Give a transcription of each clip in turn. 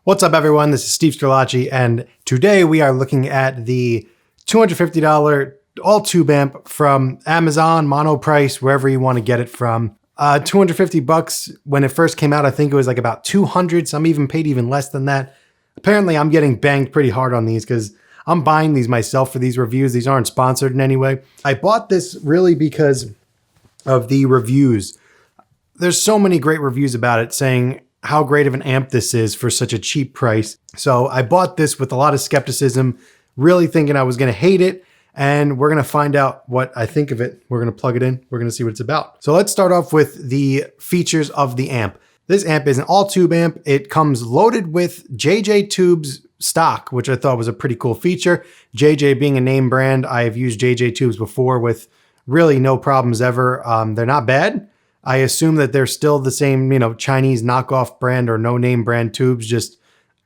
What's up, everyone? This is Steve Scarlacci, and today we are looking at the $250 all-tube amp from Amazon, Monoprice, wherever you want to get it from. 250 bucks when it first came out. I think it was like about 200. Some even paid even less than that. Apparently, I'm getting banged pretty hard on these because I'm buying these myself for these reviews. These aren't sponsored in any way. I bought this really because of the reviews. There's so many great reviews about it saying how great of an amp this is for such a cheap price. So I bought this with a lot of skepticism, really thinking I was going to hate it. And we're going to find out what I think of it. We're going to plug it in. We're going to see what it's about. So let's start off with the features of the amp. This amp is an all-tube amp. It comes loaded with JJ tubes stock, which I thought was a pretty cool feature. JJ being a name brand, I have used JJ tubes before with really no problems ever. They're not bad. I assume that they're still the same, Chinese knockoff brand or no-name brand tubes. Just,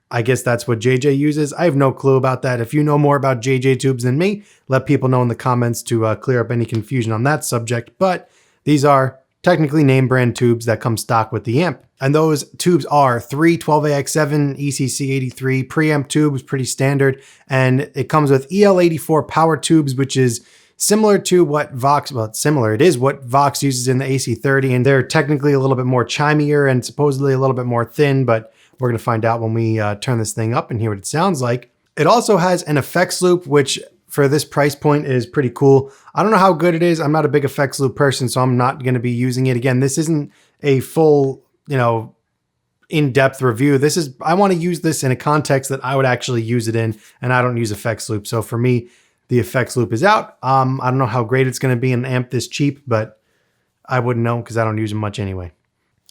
I guess that's what JJ uses. I have no clue about that. If you know more about JJ tubes than me, let people know in the comments to clear up any confusion on that subject. But these are technically name brand tubes that come stock with the amp. And those tubes are 3 12AX7 ECC83 preamp tubes, pretty standard. And it comes with EL84 power tubes, which is similar to what Vox, well, it's similar. It is what Vox uses in the AC30, and they're technically a little bit more chimier and supposedly a little bit more thin, but we're going to find out when we turn this thing up and hear what it sounds like. It also has an effects loop, which for this price point is pretty cool. I don't know how good it is. I'm not a big effects loop person, so I'm not going to be using it. Again, this isn't a full, in-depth review. I want to use this in a context that I would actually use it in, and I don't use effects loop. So for me, the effects loop is out. I don't know how great it's going to be in an amp this cheap, but I wouldn't know because I don't use them much anyway.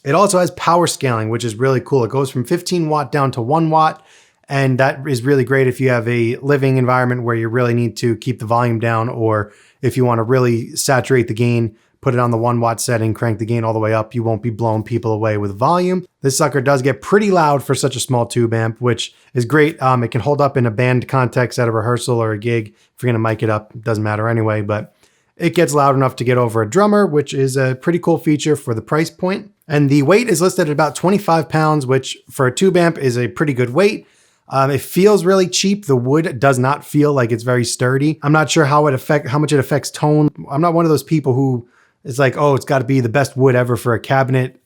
It also has power scaling, which is really cool. It goes from 15 watt down to 1 watt. And that is really great if you have a living environment where you really need to keep the volume down, or if you want to really saturate the gain, put it on the 1 watt setting, crank the gain all the way up. You won't be blowing people away with volume. This sucker does get pretty loud for such a small tube amp, which is great. It can hold up in a band context at a rehearsal or a gig. If you're going to mic it up, it doesn't matter anyway, but it gets loud enough to get over a drummer, which is a pretty cool feature for the price point. And the weight is listed at about 25 pounds, which for a tube amp is a pretty good weight. It feels really cheap. The wood does not feel like it's very sturdy. I'm not sure how much it affects tone. I'm not one of those people who is like, oh, it's got to be the best wood ever for a cabinet.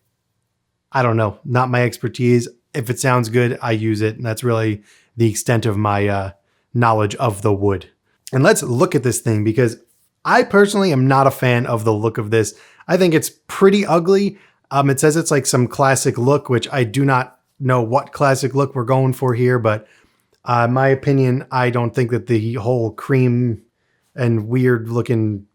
I don't know. Not my expertise. If it sounds good, I use it. And that's really the extent of my knowledge of the wood. And let's look at this thing, because I personally am not a fan of the look of this. I think it's pretty ugly. It says it's like some classic look, which I do not know what classic look we're going for here, but in my opinion, I don't think that the whole cream and weird looking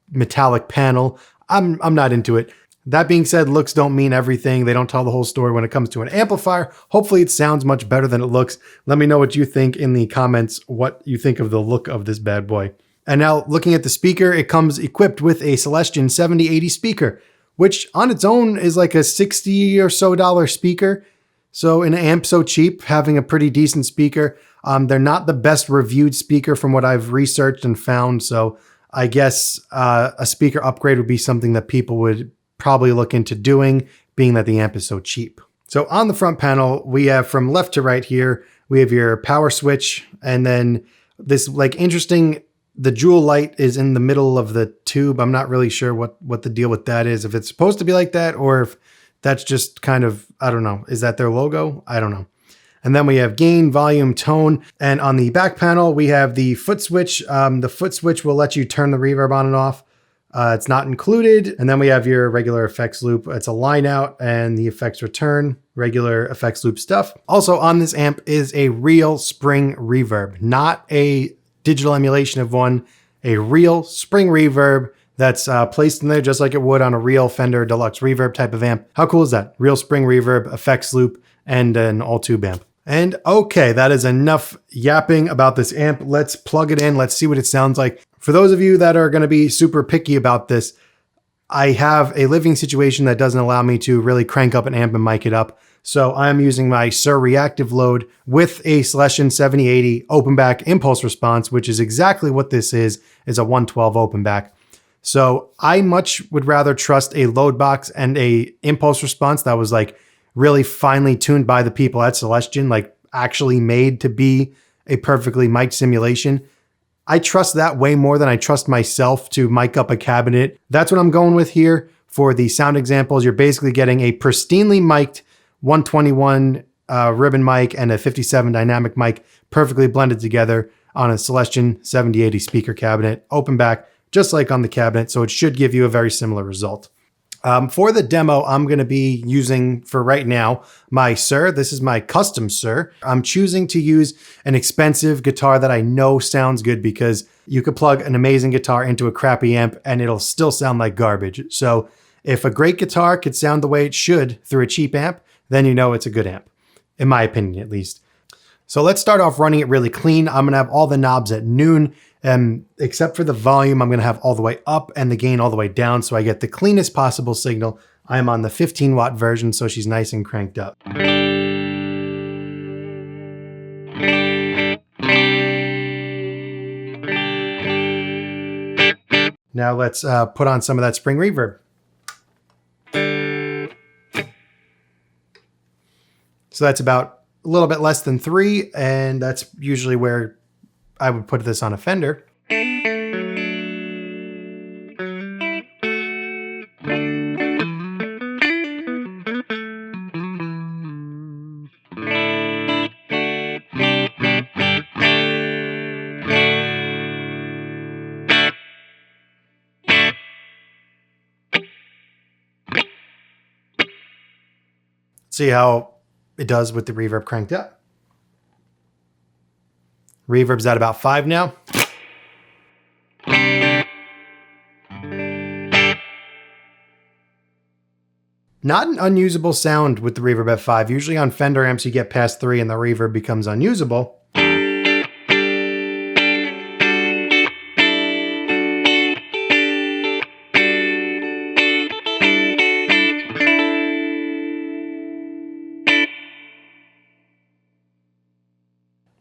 metallic panel, I'm not into it. That being said, looks don't mean everything. They don't tell the whole story when it comes to an amplifier. Hopefully it sounds much better than it looks. Let me know what you think in the comments, what you think of the look of this bad boy. And now looking at the speaker, it comes equipped with a Celestion 7080 speaker, which on its own is like a $60 or so speaker. So in an amp so cheap, having a pretty decent speaker. They're not the best reviewed speaker from what I've researched and found. So I guess a speaker upgrade would be something that people would probably look into doing, being that the amp is so cheap. So on the front panel, we have from left to right here, we have your power switch, and then this interesting, the jewel light is in the middle of the tube. I'm not really sure what the deal with that is, if it's supposed to be like that or if that's just kind of, I don't know. Is that their logo? I don't know. And then we have gain, volume, tone. And on the back panel, we have the foot switch. The foot switch will let you turn the reverb on and off. It's not included. And then we have your regular effects loop. It's a line out and the effects return, regular effects loop stuff. Also on this amp is a real spring reverb, not a digital emulation of one, a real spring reverb that's placed in there just like it would on a real Fender Deluxe Reverb type of amp. How cool is that? Real spring reverb, effects loop, and an all-tube amp. And okay, that is enough yapping about this amp. Let's plug it in. Let's see what it sounds like. For those of you that are going to be super picky about this, I have a living situation that doesn't allow me to really crank up an amp and mic it up. So I'm using my Sir reactive load with a Celestion 7080 open back impulse response, which is exactly what this is a 112 open back. So I much would rather trust a load box and a impulse response that was like really finely tuned by the people at Celestion. Like actually made to be a perfectly mic'd simulation. I trust that way more than I trust myself to mic up a cabinet. That's what I'm going with here for the sound examples. You're basically getting a pristinely mic'd 121 ribbon mic and a 57 dynamic mic perfectly blended together on a Celestion 7080 speaker cabinet, open back, just like on the cabinet. So it should give you a very similar result. For the demo, I'm going to be using, for right now, my Sir. This is my custom Sir. I'm choosing to use an expensive guitar that I know sounds good, because you could plug an amazing guitar into a crappy amp and it'll still sound like garbage. So if a great guitar could sound the way it should through a cheap amp, then you know it's a good amp, in my opinion at least. So let's start off running it really clean. I'm going to have all the knobs at noon. Except for the volume, I'm going to have all the way up and the gain all the way down, so I get the cleanest possible signal. I am on the 15 watt version, so she's nice and cranked up. Now let's put on some of that spring reverb. So that's about a little bit less than 3, and that's usually where I would put this on a Fender. See how it does with the reverb cranked up. Reverb's at about 5 now. Not an unusable sound with the reverb at 5. Usually on Fender amps you get past 3 and the reverb becomes unusable.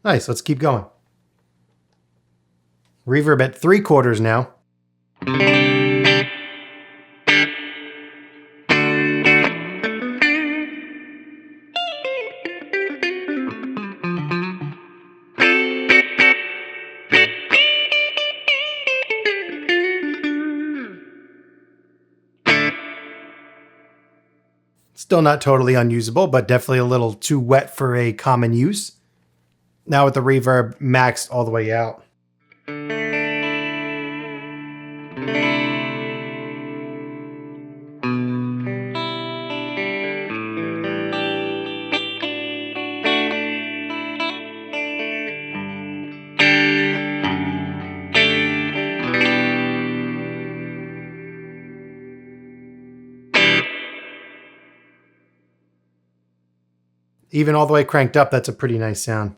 Nice, let's keep going. Reverb at 3/4 now. Still not totally unusable, but definitely a little too wet for a common use. Now with the reverb maxed all the way out. Even all the way cranked up, that's a pretty nice sound.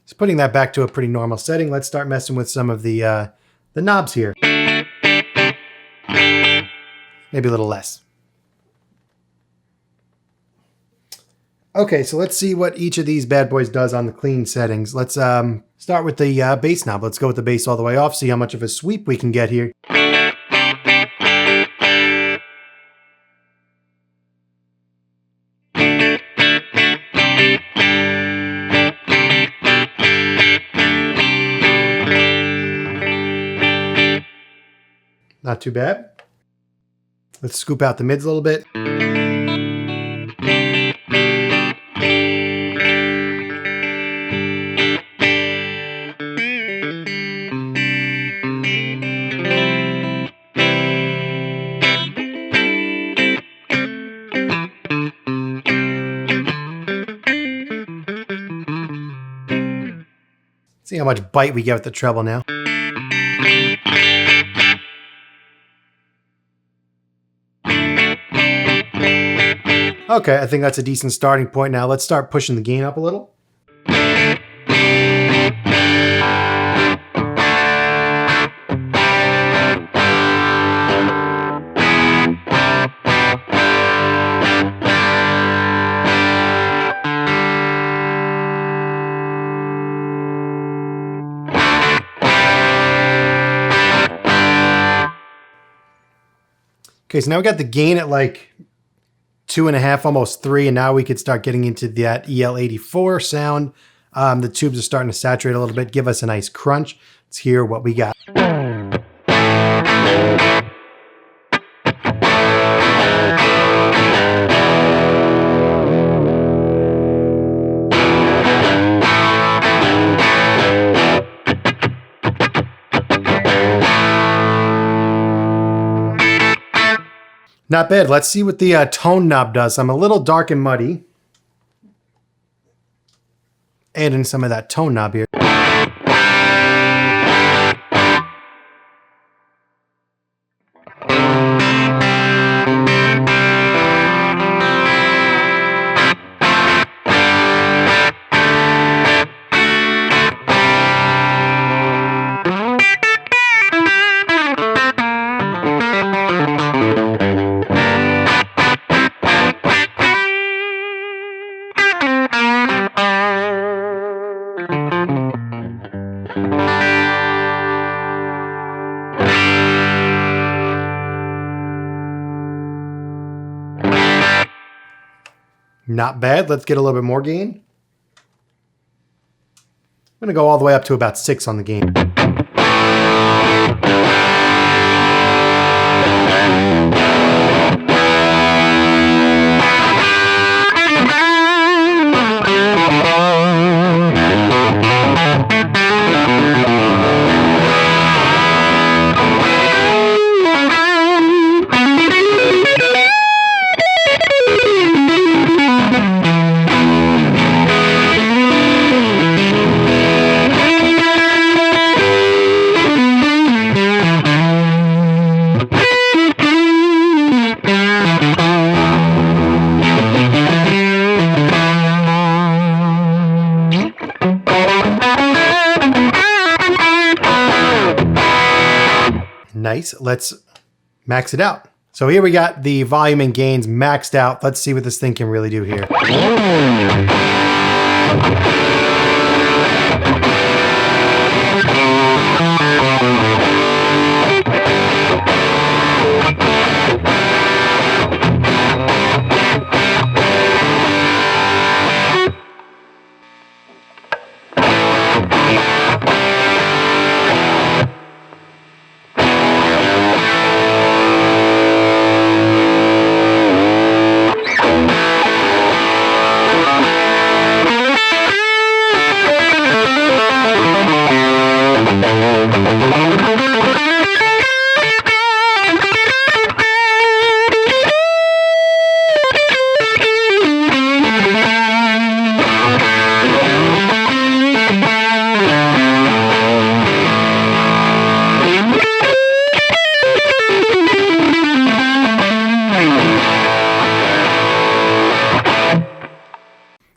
Just putting that back to a pretty normal setting, let's start messing with some of the knobs here. Maybe a little less. Okay, so let's see what each of these bad boys does on the clean settings. Let's start with the bass knob. Let's go with the bass all the way off, see how much of a sweep we can get here. Not too bad. Let's scoop out the mids a little bit. See how much bite we get with the treble now. Okay, I think that's a decent starting point. Now let's start pushing the gain up a little. Okay, so now we got the gain at like 2.5, almost 3, and now we could start getting into that EL84 sound. The tubes are starting to saturate a little bit, give us a nice crunch. Let's hear what we got. Not bad. Let's see what the tone knob does. I'm a little dark and muddy. Add in some of that tone knob here. Not bad. Let's get a little bit more gain. I'm going to go all the way up to about 6 on the gain. Nice. Let's max it out. So here we got the volume and gains maxed out. Let's see what this thing can really do here.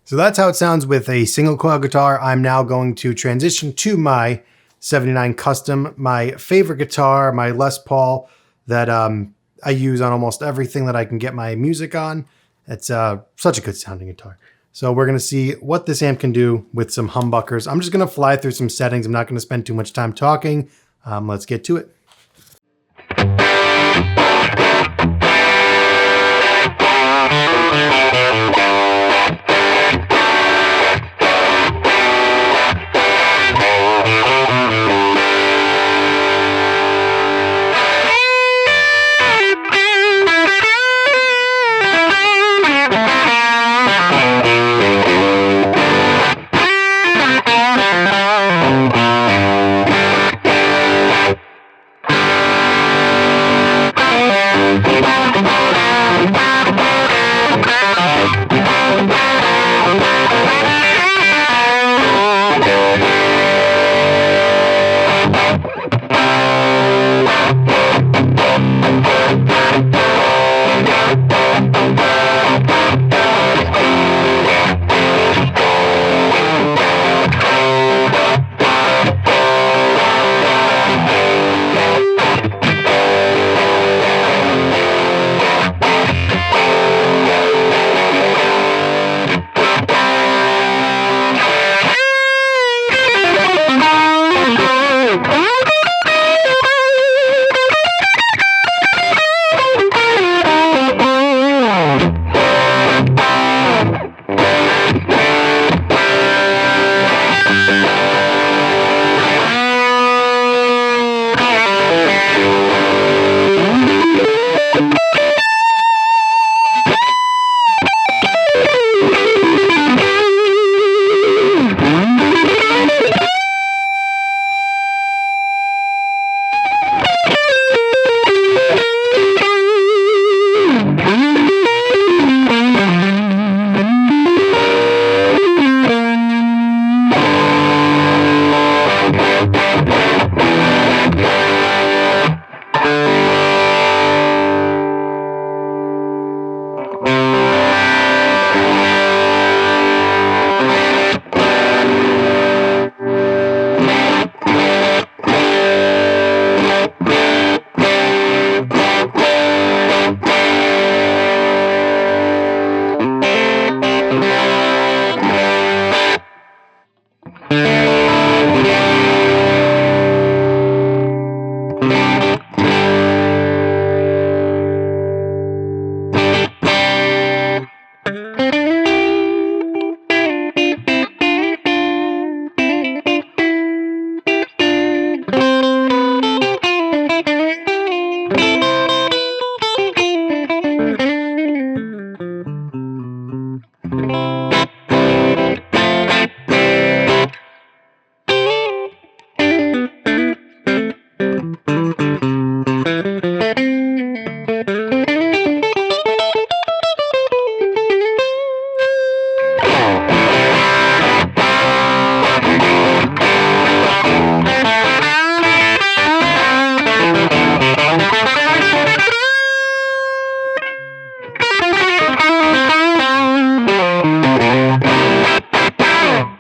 So that's how it sounds with a single coil guitar. I'm now going to transition to my 79 Custom, my favorite guitar, my Les Paul that I use on almost everything that I can get my music on. It's such a good sounding guitar. So we're going to see what this amp can do with some humbuckers. I'm just going to fly through some settings. I'm not going to spend too much time talking. Let's get to it.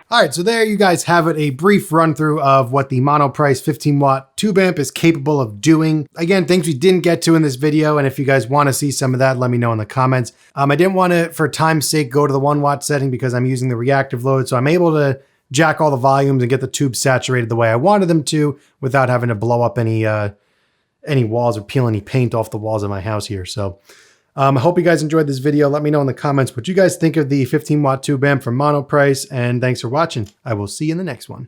All right, so there you guys have it, a brief run through of what the Monoprice 15 watt tube amp is capable of doing. Again, things we didn't get to in this video, and if you guys want to see some of that, let me know in the comments. I didn't want to, for time's sake, go to the 1 watt setting because I'm using the reactive load, so I'm able to jack all the volumes and get the tubes saturated the way I wanted them to without having to blow up any walls or peel any paint off the walls of my house here. So I hope you guys enjoyed this video. Let me know in the comments what you guys think of the 15 watt tube amp from Monoprice, and thanks for watching. I will see you in the next one.